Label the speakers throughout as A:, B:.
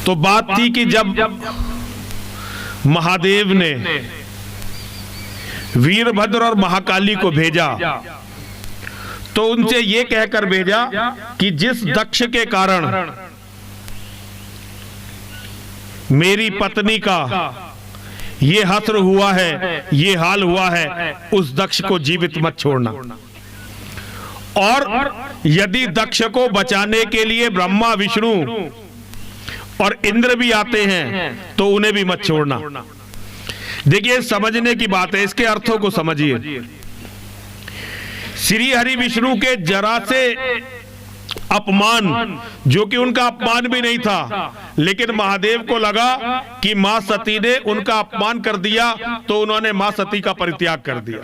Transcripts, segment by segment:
A: तो बात थी कि जब महादेव ने वीरभद्र और महाकाली को भेजा तो उनसे यह कहकर भेजा कि जिस दक्ष के कारण मेरी पत्नी का ये हस्र हुआ है, ये हाल हुआ है, उस दक्ष को जीवित मत छोड़ना। और यदि दक्ष को बचाने के लिए ब्रह्मा विष्णु और इंद्र भी आते हैं तो उन्हें भी मत छोड़ना। देखिए, समझने की बात है, इसके अर्थों को समझिए। श्री हरि विष्णु के जरा से अपमान, जो कि उनका अपमान भी नहीं था, लेकिन महादेव को लगा कि मां सती ने उनका अपमान कर दिया, तो उन्होंने मां सती का परित्याग कर दिया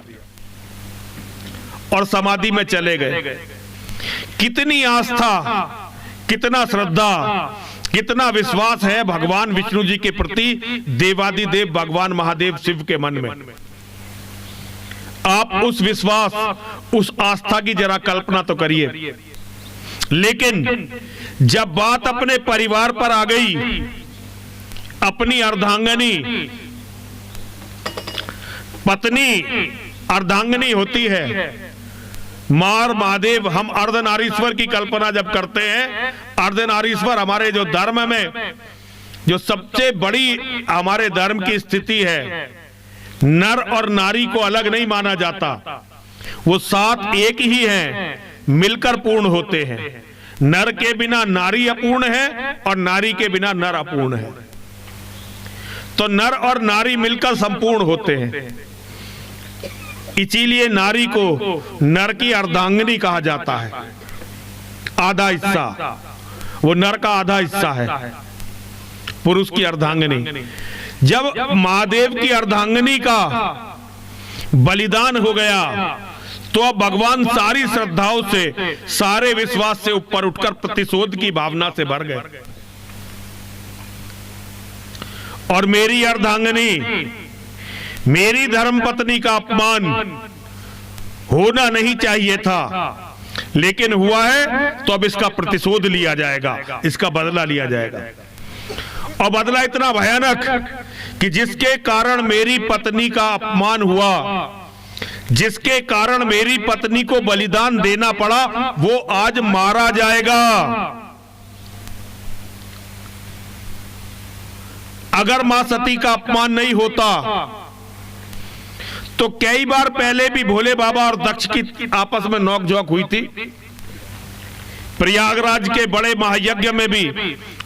A: और समाधि में चले गए। कितनी आस्था, कितना श्रद्धा, कितना विश्वास है भगवान विष्णु जी के प्रति देवादिदेव भगवान महादेव शिव के मन में। आप उस विश्वास, उस आस्था की जरा कल्पना तो करिए। लेकिन जब बात अपने परिवार पर आ गई, अपनी अर्धांगनी, पत्नी अर्धांगनी होती है, मार महादेव, हम अर्धनारीश्वर की कल्पना जब करते हैं, अर्धनारीश्वर हमारे जो धर्म में जो सबसे बड़ी हमारे धर्म की स्थिति है, नर और नारी को अलग नहीं माना जाता, वो साथ एक ही हैं, मिलकर पूर्ण होते हैं। नर के बिना नारी अपूर्ण है और नारी के बिना नर अपूर्ण है। तो नर और नारी मिलकर संपूर्ण होते हैं। इसीलिए नारी को नर की अर्धांगिनी कहा जाता है। आधा हिस्सा, वो नर का आधा हिस्सा है, पुरुष की अर्धांगिनी। जब महादेव की अर्धांगिनी का बलिदान हो गया तो अब भगवान सारी श्रद्धाओं से, सारे विश्वास से ऊपर उठकर प्रतिशोध की भावना से भर गए। और मेरी अर्धांगिनी, मेरी धर्मपत्नी का अपमान होना नहीं चाहिए था, लेकिन हुआ है, तो अब इसका प्रतिशोध लिया जाएगा, इसका बदला लिया जाएगा। और बदला इतना भयानक कि जिसके कारण मेरी पत्नी का अपमान हुआ, जिसके कारण मेरी पत्नी को बलिदान देना पड़ा, वो आज मारा जाएगा। अगर मां सती का अपमान नहीं होता तो कई बार पहले भी भोले बाबा और दक्ष की आपस में नोकझोंक हुई थी। प्रयागराज के बड़े महायज्ञ में भी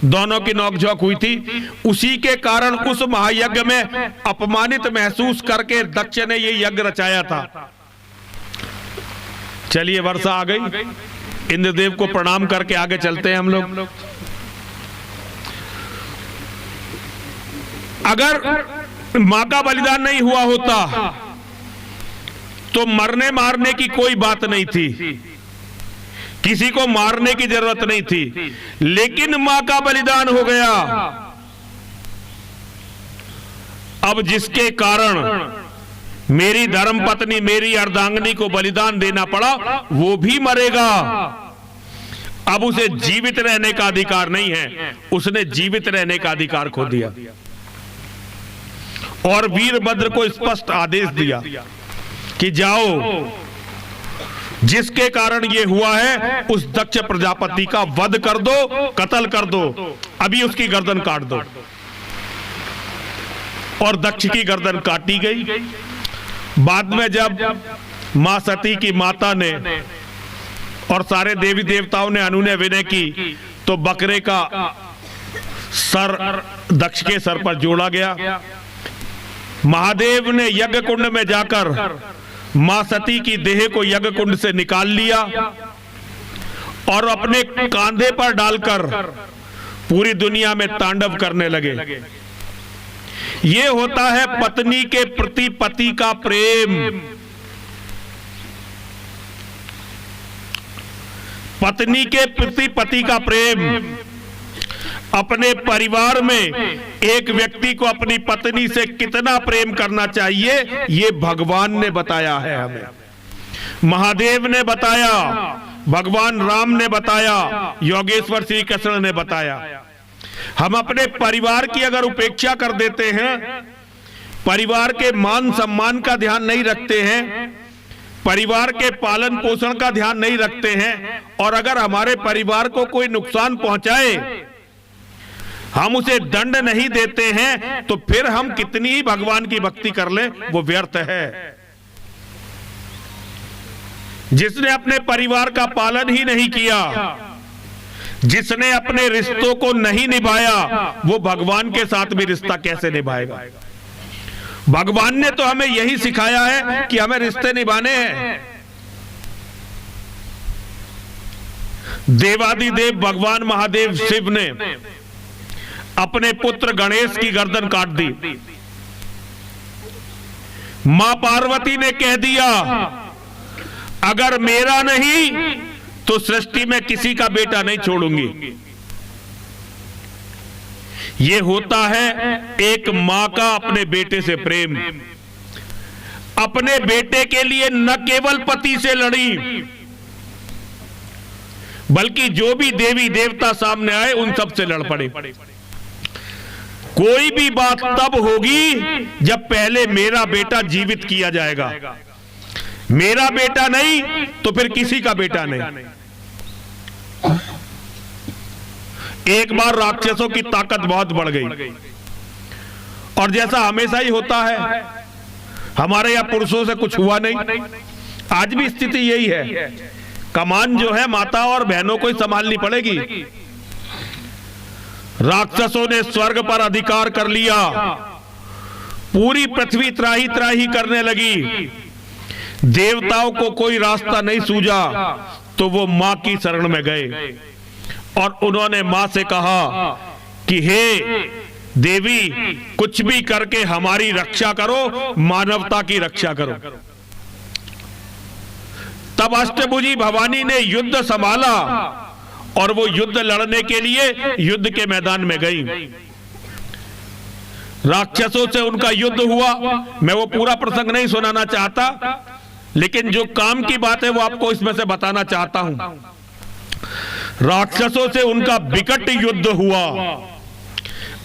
A: दोनों की नोकझोंक हुई थी। उसी के कारण उस महायज्ञ में अपमानित महसूस करके दक्ष ने ये यज्ञ रचाया था। चलिए, वर्षा आ गई, इंद्रदेव को प्रणाम करके आगे चलते हैं हम लोग। अगर मां का बलिदान नहीं हुआ होता तो मरने मारने की कोई बात नहीं थी, किसी को मारने की जरूरत नहीं थी, लेकिन मां का बलिदान हो गया। अब जिसके कारण मेरी धर्मपत्नी, मेरी अर्धांगिनी को बलिदान देना पड़ा, वो भी मरेगा। अब उसे जीवित रहने का अधिकार नहीं है, उसने जीवित रहने का अधिकार खो दिया। और वीरभद्र को स्पष्ट आदेश दिया कि जाओ, जिसके कारण ये हुआ है उस दक्ष प्रजापति का वध कर दो, कत्ल कर दो, अभी उसकी गर्दन काट दो। और दक्ष की गर्दन काटी गई। बाद में जब मां सती की माता ने और सारे देवी देवताओं ने अनुनय विनय की तो बकरे का सर दक्ष के सर पर जोड़ा गया। महादेव ने यज्ञ कुंड में जाकर मां सती की देह को यज्ञ कुंड से निकाल लिया और अपने कांधे पर डालकर पूरी दुनिया में तांडव करने लगे। ये होता है पत्नी के प्रति पति का प्रेम। पत्नी के प्रति पति का प्रेम। अपने परिवार में एक व्यक्ति को अपनी पत्नी से कितना प्रेम करना चाहिए, ये भगवान ने बताया है हमें। महादेव ने बताया, भगवान राम ने बताया, योगेश्वर श्री कृष्ण ने बताया। हम अपने परिवार की अगर उपेक्षा कर देते हैं, परिवार के मान सम्मान का ध्यान नहीं रखते हैं, परिवार के पालन पोषण का ध्यान नहीं रखते हैं, और अगर हमारे परिवार को कोई नुकसान पहुंचाए, हम उसे दंड नहीं देते हैं, तो फिर हम कितनी ही भगवान की भक्ति कर लें, वो व्यर्थ है। जिसने अपने परिवार का पालन ही नहीं किया, जिसने अपने रिश्तों को नहीं निभाया, वो भगवान के साथ भी रिश्ता कैसे निभाएगा? भगवान ने तो हमें यही सिखाया है कि हमें रिश्ते निभाने हैं। देवादिदेव भगवान महादेव शिव ने अपने पुत्र गणेश की गर्दन काट दी। मां पार्वती ने कह दिया, अगर मेरा नहीं तो सृष्टि में किसी का बेटा नहीं छोड़ूंगी। यह होता है एक मां का अपने बेटे से प्रेम। अपने बेटे के लिए न केवल पति से लड़ी, बल्कि जो भी देवी देवता सामने आए उन सब से लड़ पड़े। कोई भी बात तब होगी जब पहले मेरा बेटा जीवित किया जाएगा। मेरा बेटा नहीं तो फिर किसी का बेटा नहीं। एक बार राक्षसों की ताकत बहुत बढ़ गई, और जैसा हमेशा ही होता है, हमारे यहां पुरुषों से कुछ हुआ नहीं। आज भी स्थिति यही है। कमान जो है माता और बहनों को ही संभालनी पड़ेगी। राक्षसों ने स्वर्ग पर अधिकार कर लिया, पूरी पृथ्वी त्राही त्राही करने लगी। देवताओं को कोई रास्ता नहीं सूझा, तो वो मां की शरण में गए और उन्होंने मां से कहा कि हे देवी, कुछ भी करके हमारी रक्षा करो, मानवता की रक्षा करो। तब अष्टभुजी भवानी ने युद्ध संभाला और वो युद्ध लड़ने के लिए युद्ध के मैदान में गई। राक्षसों से उनका युद्ध हुआ। मैं वो पूरा प्रसंग नहीं सुनाना चाहता, लेकिन जो काम की बात है वो आपको इसमें से बताना चाहता हूं। राक्षसों से उनका विकट युद्ध हुआ।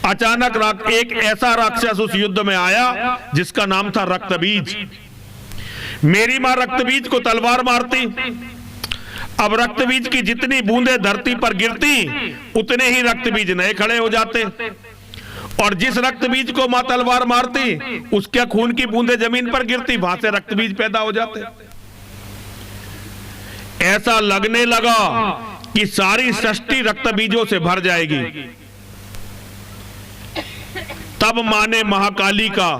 A: अचानक एक ऐसा राक्षस उस युद्ध में आया जिसका नाम था रक्तबीज। मेरी मां रक्तबीज को तलवार मारती। अब रक्तबीज की जितनी बूंदें धरती पर गिरती, उतने ही रक्तबीज नए खड़े हो जाते, और जिस रक्तबीज को मां तलवार मारती, उसके खून की बूंदें जमीन पर गिरती, वहां से रक्तबीज पैदा हो जाते। ऐसा लगने लगा कि सारी सृष्टि रक्तबीजों से भर जाएगी। तब मां ने महाकाली का,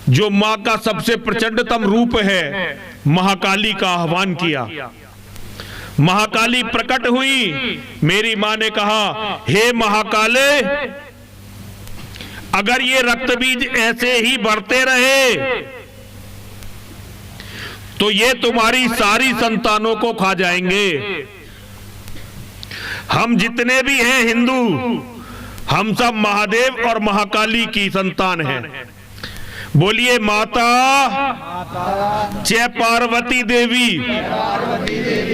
A: जो मां का सबसे प्रचंडतम रूप है, महाकाली का आह्वान किया। महाकाली प्रकट हुई। मेरी मां ने कहा, हे महाकाले, अगर ये रक्तबीज ऐसे ही बढ़ते रहे तो ये तुम्हारी सारी संतानों को खा जाएंगे। हम जितने भी हैं हिंदू, हम सब महादेव और महाकाली की संतान हैं। बोलिए माता जय पार्वती देवी।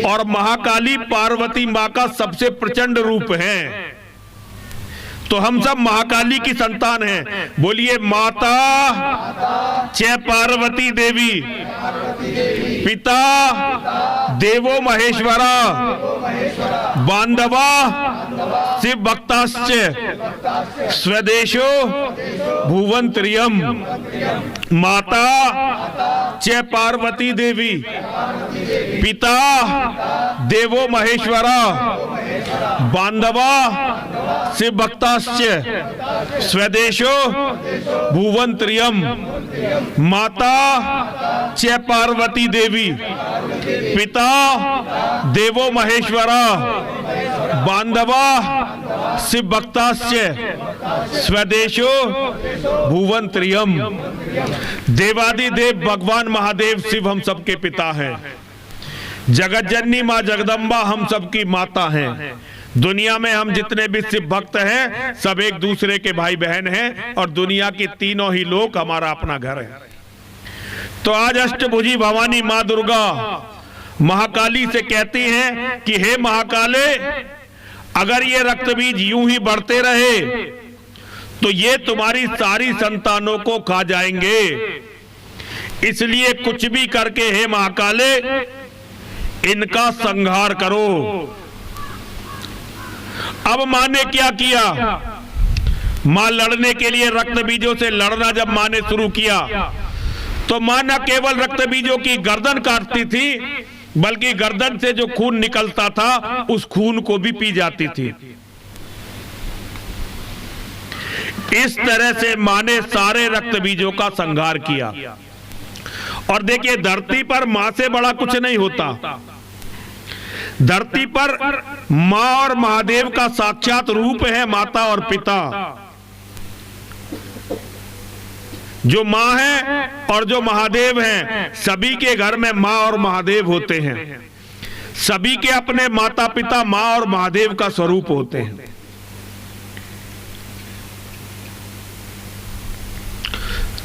A: और महाकाली पार्वती मां का सबसे प्रचंड रूप है, तो हम सब महाकाली की संतान हैं। बोलिए माता जय पार्वती देवी। पिता देवो महेश्वरा, बांधवा शिव भक्ताश्च, स्वदेशो भुवंत्रियम। माता जय पार्वती देवी, पिता देवो महेश्वरा, बांधवा शिव भक्ताश्च, स्वदेशो भुवंत्रियम। माता जय पार्वती देवी, पिता देवो महेश्वरा, बांधवा शिव भक्ताश्च, स्वदेशो भुवंत्रियम। देवादिदेव भगवान महादेव शिव हम सबके पिता हैं। जगत जननी मां जगदम्बा हम सबकी माता हैं। दुनिया में हम जितने भी शिव भक्त हैं, सब एक दूसरे के भाई बहन हैं, और दुनिया की तीनों ही लोक हमारा अपना घर है। तो आज अष्टभुजी भवानी मां दुर्गा महाकाली से कहती हैं कि हे महाकाले, अगर ये रक्त बीज यूं ही बढ़ते रहे तो ये तुम्हारी सारी संतानों को खा जाएंगे। इसलिए कुछ भी करके हे महाकाले इनका संहार करो। अब मां ने क्या किया? मां लड़ने के लिए रक्त बीजों से लड़ना जब मां ने शुरू किया तो मां न केवल रक्त बीजों की गर्दन काटती थी बल्कि गर्दन से जो खून निकलता था उस खून को भी पी जाती थी। इस तरह से मां ने सारे रक्त बीजों का संहार किया। और देखिए, धरती पर मां से बड़ा कुछ नहीं होता। धरती पर मां और महादेव का साक्षात रूप है माता और पिता। जो मां है और जो महादेव हैं, सभी के घर में मां और महादेव होते हैं। सभी के अपने माता पिता मां और महादेव का स्वरूप होते हैं।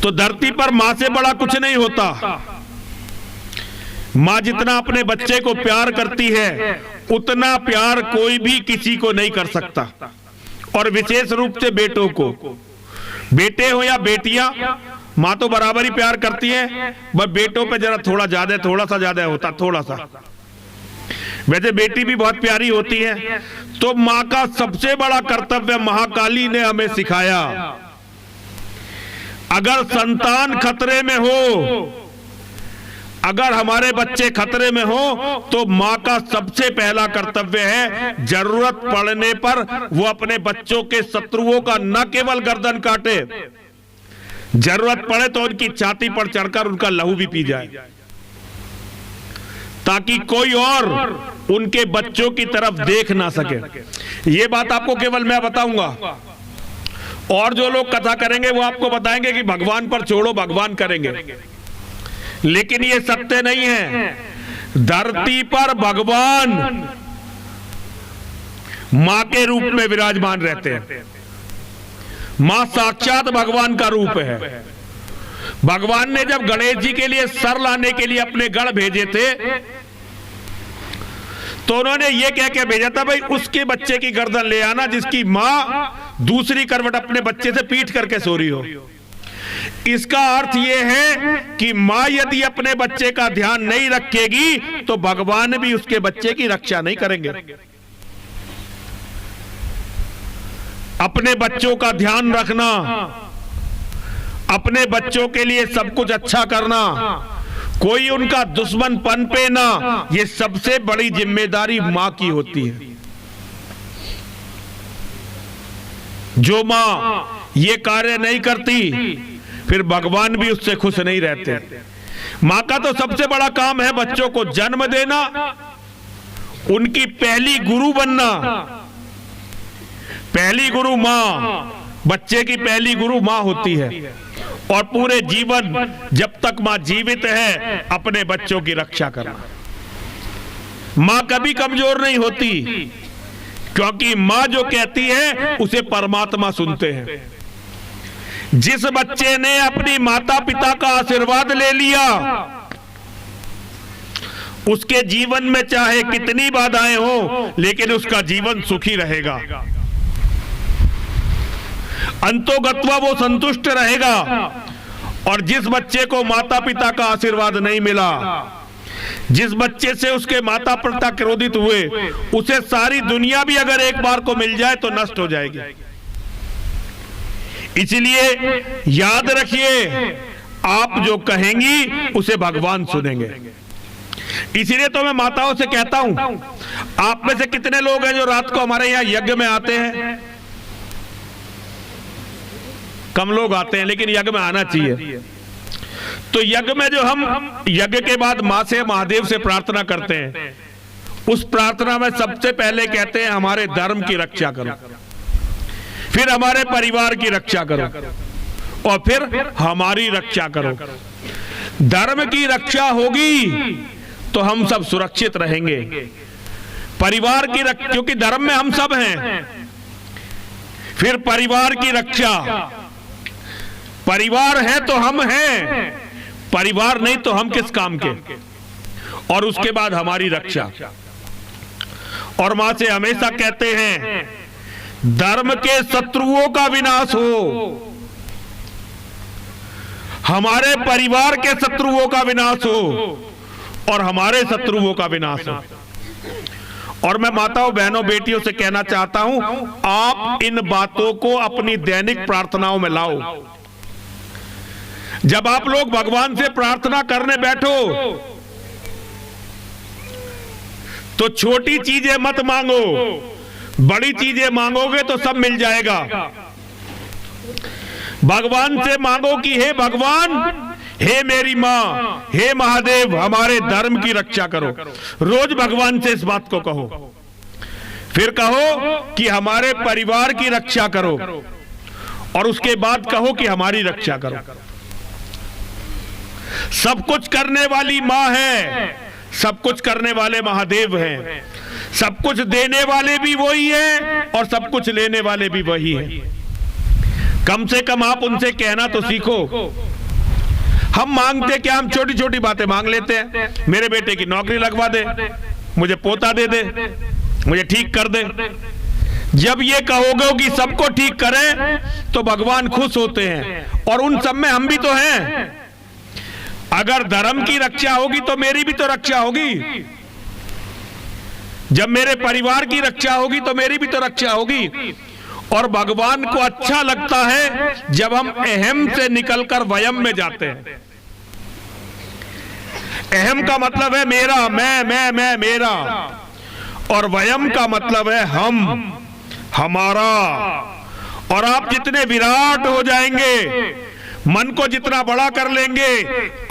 A: तो धरती पर मां से बड़ा कुछ नहीं होता। मां जितना अपने बच्चे को प्यार करती है उतना प्यार कोई भी किसी को नहीं कर सकता। और विशेष रूप से बेटों को, बेटे हो या बेटियां, मां तो बराबर ही प्यार करती है, बस बेटों पे जरा थोड़ा सा ज्यादा होता, थोड़ा सा। वैसे बेटी भी बहुत प्यारी होती है। तो मां का सबसे बड़ा कर्तव्य महाकाली ने हमें सिखाया, अगर संतान खतरे में हो, अगर हमारे बच्चे खतरे में हो तो मां का सबसे पहला कर्तव्य है जरूरत पड़ने पर वो अपने बच्चों के शत्रुओं का न केवल गर्दन काटे, जरूरत पड़े तो उनकी छाती पर चढ़कर उनका लहू भी पी जाए, ताकि कोई और उनके बच्चों की तरफ देख ना सके। ये बात आपको केवल मैं बताऊंगा, और जो लोग कथा करेंगे वो आपको बताएंगे कि भगवान पर छोड़ो, भगवान करेंगे, लेकिन ये सत्य नहीं है। धरती पर भगवान मां के रूप में विराजमान रहते हैं। मां साक्षात भगवान का रूप है। भगवान ने जब गणेश जी के लिए सर लाने के लिए अपने गढ़ भेजे थे तो उन्होंने ये कह के भेजा था, भाई उसके बच्चे की गर्दन ले आना जिसकी मां दूसरी करवट अपने बच्चे से पीट करके सो रही हो। इसका अर्थ यह है कि मां यदि अपने बच्चे का ध्यान नहीं रखेगी तो भगवान भी उसके बच्चे की रक्षा नहीं करेंगे। अपने बच्चों का ध्यान रखना, अपने बच्चों के लिए सब कुछ अच्छा करना, कोई उनका दुश्मन पनपे ना, ये सबसे बड़ी जिम्मेदारी मां की होती है। जो मां ये कार्य नहीं करती फिर भगवान भी उससे खुश नहीं रहते। मां का तो सबसे बड़ा काम है बच्चों को जन्म देना, उनकी पहली गुरु बनना। पहली गुरु मां, बच्चे की पहली गुरु मां होती है, और पूरे जीवन जब तक मां जीवित है अपने बच्चों की रक्षा करना। मां कभी कमजोर नहीं होती, क्योंकि मां जो कहती है उसे परमात्मा सुनते हैं। जिस बच्चे ने अपनी माता पिता का आशीर्वाद ले लिया उसके जीवन में चाहे कितनी बाधाएं हो लेकिन उसका जीवन सुखी रहेगा, अंतोगत्वा वो संतुष्ट रहेगा। और जिस बच्चे को माता पिता का आशीर्वाद नहीं मिला, जिस बच्चे से उसके माता पिता क्रोधित हुए, उसे सारी दुनिया भी अगर एक बार को मिल जाए तो नष्ट हो जाएगी। इसलिए याद रखिए, आप जो कहेंगी उसे भगवान सुनेंगे। इसलिए तो मैं माताओं से कहता हूं, आप में से कितने लोग हैं जो रात को हमारे यहां यज्ञ में आते हैं? कम लोग आते हैं, लेकिन यज्ञ में आना चाहिए। तो यज्ञ में जो हम यज्ञ के बाद मां से महादेव से प्रार्थना करते हैं, उस प्रार्थना में सबसे पहले कहते हैं हमारे धर्म की रक्षा करो, फिर हमारे परिवार की रक्षा करो, और फिर हमारी रक्षा करो। धर्म की रक्षा होगी तो हम सब सुरक्षित रहेंगे। परिवार की रक्षा, क्योंकि धर्म में हम सब हैं। फिर परिवार की रक्षा, परिवार है तो हम हैं, परिवार नहीं तो हम किस काम के। और उसके बाद हमारी रक्षा। और मां से हमेशा कहते हैं धर्म के शत्रुओं का विनाश हो, हमारे परिवार के शत्रुओं का विनाश हो और हमारे शत्रुओं का विनाश हो। और मैं माताओं, बहनों, बेटियों से कहना चाहता हूं, आप इन बातों को अपनी दैनिक प्रार्थनाओं में लाओ। जब आप लोग भगवान से प्रार्थना करने बैठो तो छोटी चीजें मत मांगो, बड़ी चीजें मांगोगे तो सब मिल जाएगा। भगवान से मांगो कि हे भगवान, हे मेरी मां, हे महादेव, हमारे धर्म की रक्षा करो। रोज भगवान से इस बात को कहो। फिर कहो कि हमारे परिवार की रक्षा करो और उसके बाद कहो कि हमारी रक्षा करो। सब कुछ करने वाली मां है, सब कुछ करने वाले महादेव हैं, सब कुछ देने वाले भी वही हैं और सब कुछ लेने वाले भी वही हैं। कम से कम आप उनसे कहना तो सीखो। हम मांगते क्या, हम छोटी छोटी बातें मांग लेते हैं। मेरे बेटे की नौकरी लगवा दे, मुझे पोता दे दे, मुझे ठीक कर दे। जब ये कहोगे कि सबको ठीक करें तो भगवान खुश होते हैं और उन सब में हम भी तो हैं। अगर धर्म की रक्षा होगी तो मेरी भी तो रक्षा होगी। जब मेरे परिवार की रक्षा होगी तो मेरी भी तो रक्षा होगी। और भगवान को अच्छा लगता है जब हम अहम से निकलकर वयम में जाते हैं। अहम का मतलब है मेरा, मैं, मेरा, और वयम का मतलब है हम, हमारा। और आप जितने विराट हो जाएंगे, मन को जितना बड़ा कर लेंगे,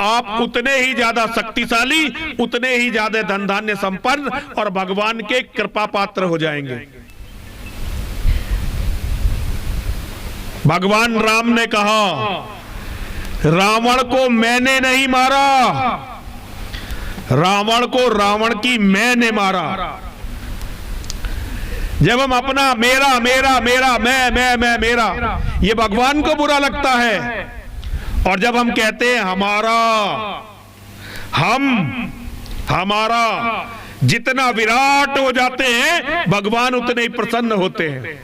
A: आप उतने ही ज्यादा शक्तिशाली, उतने ही ज्यादा धन धान्य संपन्न और भगवान के कृपा पात्र हो जाएंगे। भगवान राम ने कहा, रावण को मैंने नहीं मारा, रावण को रावण की मैंने मारा। जब हम अपना मेरा मेरा मेरा, मैं मेरा, ये भगवान को बुरा लगता है। और जब हम कहते हैं हमारा, हम, हमारा, जितना विराट हो जाते हैं भगवान उतने ही प्रसन्न होते हैं।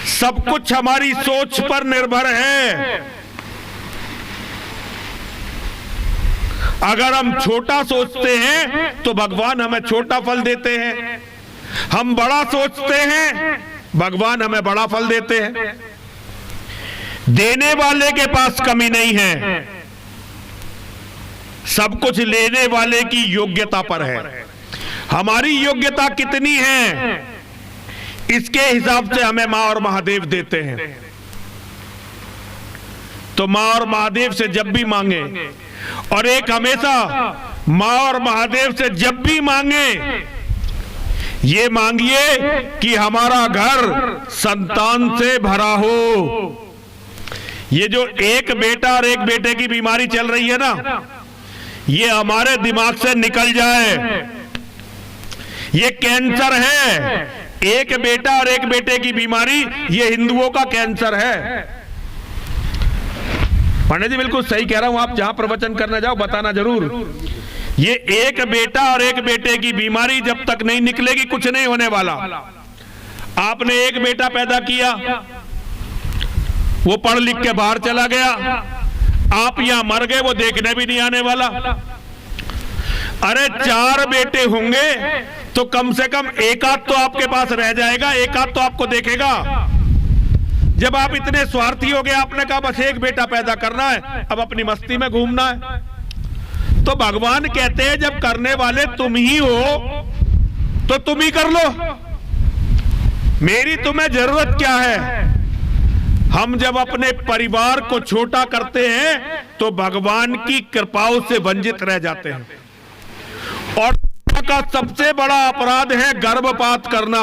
A: सब कुछ हमारी सोच पर निर्भर है। अगर हम छोटा सोचते हैं तो भगवान हमें छोटा फल देते हैं, हम बड़ा सोचते हैं भगवान हमें बड़ा फल देते हैं। देने वाले के पास कमी नहीं है, सब कुछ लेने वाले की योग्यता पर है। हमारी योग्यता कितनी है इसके हिसाब से हमें मां और महादेव देते हैं। तो मां और महादेव से जब भी मांगे, और एक हमेशा मां और महादेव से जब भी मांगे ये मांगिए कि हमारा घर संतान से भरा हो। ये जो एक बेटा और एक बेटे की बीमारी चल रही है ना, ये हमारे दिमाग से निकल जाए। ये कैंसर है, एक बेटा और एक बेटे की बीमारी, ये हिंदुओं का कैंसर है। पंडित जी बिल्कुल सही कह रहा हूं, आप जहां प्रवचन करने जाओ बताना जरूर। ये एक बेटा और एक बेटे की बीमारी जब तक नहीं निकलेगी कुछ नहीं होने वाला। आपने एक बेटा पैदा किया, वो पढ़ लिख के बाहर चला गया, आप यहां मर गए, वो देखने भी नहीं आने वाला। अरे 4 बेटे होंगे तो कम से कम एक आध तो आपके पास रह जाएगा, एक आध तो आपको देखेगा। जब आप इतने स्वार्थी हो गए, आपने कहा बस एक बेटा पैदा करना है, अब अपनी मस्ती में घूमना है। तो भगवान कहते हैं जब करने वाले तुम ही हो तो तुम ही कर लो, मेरी तुम्हें जरूरत क्या है। हम जब अपने परिवार को छोटा करते हैं तो भगवान की कृपाओं से वंचित रह जाते हैं। और का सबसे बड़ा अपराध है गर्भपात करना।